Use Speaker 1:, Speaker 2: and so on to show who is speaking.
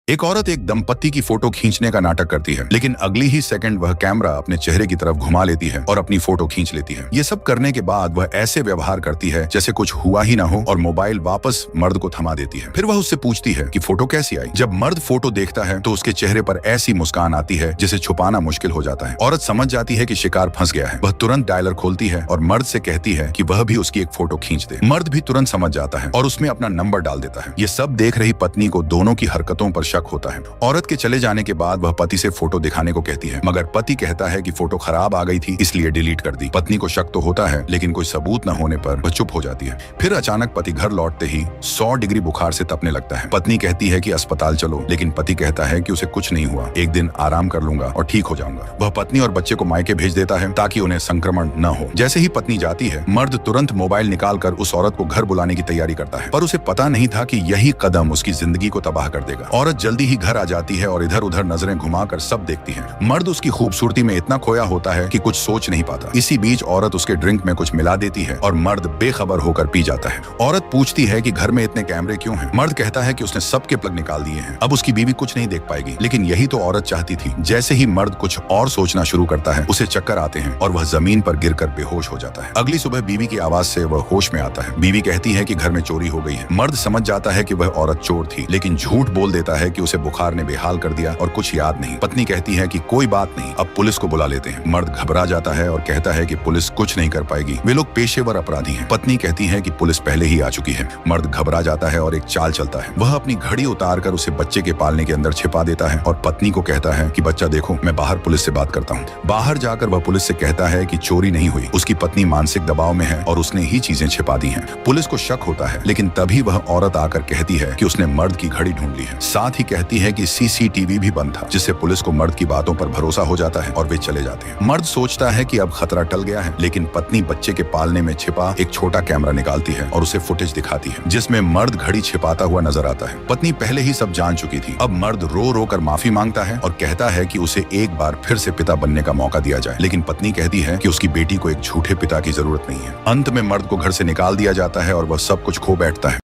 Speaker 1: एक औरत एक दंपत्ति की फोटो खींचने का नाटक करती है, लेकिन अगली ही सेकंड वह कैमरा अपने चेहरे की तरफ घुमा लेती है और अपनी फोटो खींच लेती है। ये सब करने के बाद वह ऐसे व्यवहार करती है जैसे कुछ हुआ ही ना हो और मोबाइल वापस मर्द को थमा देती है। फिर वह उससे पूछती है कि फोटो कैसी आई। जब मर्द फोटो देखता है तो उसके चेहरे पर ऐसी मुस्कान आती है जिसे छुपाना मुश्किल हो जाता है। औरत समझ जाती है कि शिकार फंस गया है। वह तुरंत डायलर खोलती है और मर्द से कहती है कि वह भी उसकी एक फोटो खींच दे। मर्द भी तुरंत समझ जाता है और उसमें अपना नंबर डाल देता है। ये सब देख रही पत्नी को दोनों की हरकतों पर शक होता है। औरत के चले जाने के बाद वह पति से फोटो दिखाने को कहती है, मगर पति कहता है कि फोटो खराब आ गई थी इसलिए डिलीट कर दी। पत्नी को शक तो होता है, लेकिन कोई सबूत न होने पर वह चुप हो जाती है। फिर अचानक पति घर लौटते ही 100 डिग्री बुखार से तपने लगता है। पत्नी कहती है कि अस्पताल चलो, लेकिन पति कहता है कि उसे कुछ नहीं हुआ, एक दिन आराम कर लूंगा और ठीक हो जाऊंगा। वह पत्नी और बच्चे को मायके भेज देता है ताकि उन्हें संक्रमण न हो। जैसे ही पत्नी जाती है, मर्द तुरंत मोबाइल निकालकर उस औरत को घर बुलाने की तैयारी करता है, पर उसे पता नहीं था कि यही कदम उसकी जिंदगी को तबाह कर देगा। औरत जल्दी ही घर आ जाती है और इधर उधर नजरें घुमाकर सब देखती है। मर्द उसकी खूबसूरती में इतना खोया होता है कि कुछ सोच नहीं पाता। इसी बीच औरत उसके ड्रिंक में कुछ मिला देती है और मर्द बेखबर होकर पी जाता है। औरत पूछती है कि घर में इतने कैमरे क्यों हैं? मर्द कहता है कि उसने सबके प्लग निकाल दिए हैं, अब उसकी बीवी कुछ नहीं देख पाएगी। लेकिन यही तो औरत चाहती थी। जैसे ही मर्द कुछ और सोचना शुरू करता है, उसे चक्कर आते हैं और वह जमीन पर गिरकर बेहोश हो जाता है। अगली सुबह बीवी की आवाज से वह होश में आता है। बीवी कहती है कि घर में चोरी हो गई है। मर्द समझ जाता है कि वह औरत चोर थी, लेकिन झूठ बोल देता है कि उसे बुखार ने बेहाल कर दिया और कुछ याद नहीं। पत्नी कहती है कि कोई बात नहीं, अब पुलिस को बुला लेते हैं। मर्द घबरा जाता है और कहता है कि पुलिस कुछ नहीं कर पाएगी, वे लोग पेशेवर अपराधी हैं। पत्नी कहती है कि पुलिस पहले ही आ चुकी है। मर्द घबरा जाता है और एक चाल चलता है। वह अपनी घड़ी उतारकर उसे बच्चे के पालने के अंदर छिपा देता है और पत्नी को कहता है कि बच्चा देखो, मैं बाहर पुलिस से बात करता हूँ। बाहर जाकर वह पुलिस से कहता है कि चोरी नहीं हुई, उसकी पत्नी मानसिक दबाव में है और उसने ही चीजें छिपा दी हैं। पुलिस को शक होता है, लेकिन तभी वह औरत आकर कहती है कि उसने मर्द की घड़ी ढूंढ ली है। साथ ही कहती है कि सीसीटीवी भी बंद था, जिससे पुलिस को मर्द की बातों पर भरोसा हो जाता है और वे चले जाते हैं। मर्द सोचता है कि अब खतरा टल गया है, लेकिन पत्नी बच्चे के पालने में छिपा एक छोटा कैमरा निकालती है और उसे फुटेज दिखाती है जिसमें मर्द घड़ी छिपाता हुआ नजर आता है। पत्नी पहले ही सब जान चुकी थी। अब मर्द रो रो कर माफी मांगता है और कहता है कि उसे एक बार फिर से पिता बनने का मौका दिया जाए, लेकिन पत्नी कहती है कि उसकी बेटी को एक झूठे पिता की जरूरत नहीं है। अंत में मर्द को घर से निकाल दिया जाता है और वह सब कुछ खो बैठता है।